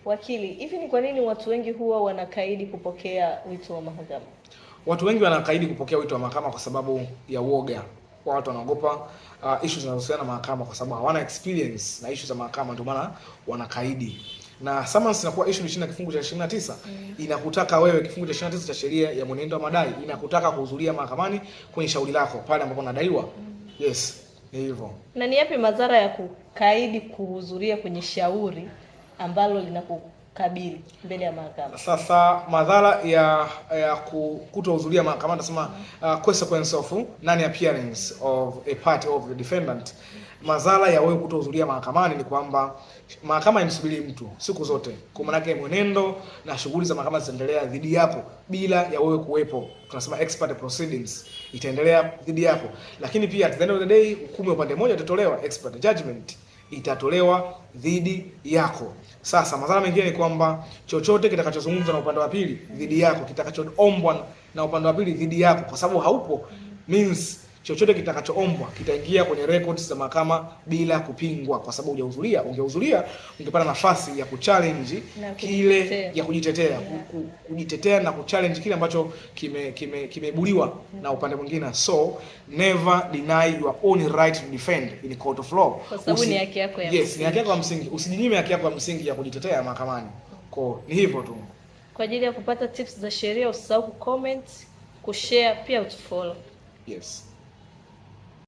Wakili, hivi ni kwa nini watu wengi huwa wanakaidi kupokea wito wa mahakama? Watu wengi wanakaidi kupokea wito wa mahakama kwa sababu ya uoga. Watu wanaogopa issues zinazohusiana na mahakama kwa sababu hawana experience na issues za mahakama, ndio maana wanakaidi. Na summons inakuwa issue chini ya kifungu cha 29 inakutaka wewe, kifungu cha 29 cha sheria ya mwenendo wa madai inakutaka kuhudhuria mahakamani kwenye shauri lako pale ambapo unadaiwa. Yes, ni hivyo. Na ni yapi madhara ya kukaidi kuhudhuria kwenye shauri ambalo linakukabili mbele ya mahakama? Sasa madhara ya kutohudhuria mahakamani nasema consequence of non appearance of a party of the defendant. Madhara ya wewe kutohudhuria mahakamani ni kwamba mahakama imsubiri mtu siku zote. Kwa maana yake mwenendo na shughuli za mahakama zitaendelea dhidi yako bila ya wewe kuwepo. Tunasema expert proceedings itaendelea dhidi yako. Lakini pia at the end of the day hukumu upande mmoja itatolewa, expert judgment itatolewa dhidi yako. Sasa madhara mengine ni kwamba chochote kitakachozungumzwa na upande wa pili dhidi yako, kitakachoombwa na upande wa pili dhidi yako kwa sababu haupo, means chochote kitakachoombwa kitaingia kwenye records za mahakama bila kupingwa kwa sababu hujahudhuria. Ungehudhuria ungepata nafasi ya kuchallenge kile, ya kujitetea, kujitetea na kuchallenge kile ambacho kimeibuliwa na upande mwingine. So never deny your own right to defend in court of law. Kwa sababu ni haki yako ya yes, ni haki yako ya msingi. Usijinyime haki yako ya msingi ya kujitetea mahakamani. Kwa ni hivyo tu. Kwa ajili ya kupata tips za sheria usisahau kucomment, kushare, pia utufollow. Yes.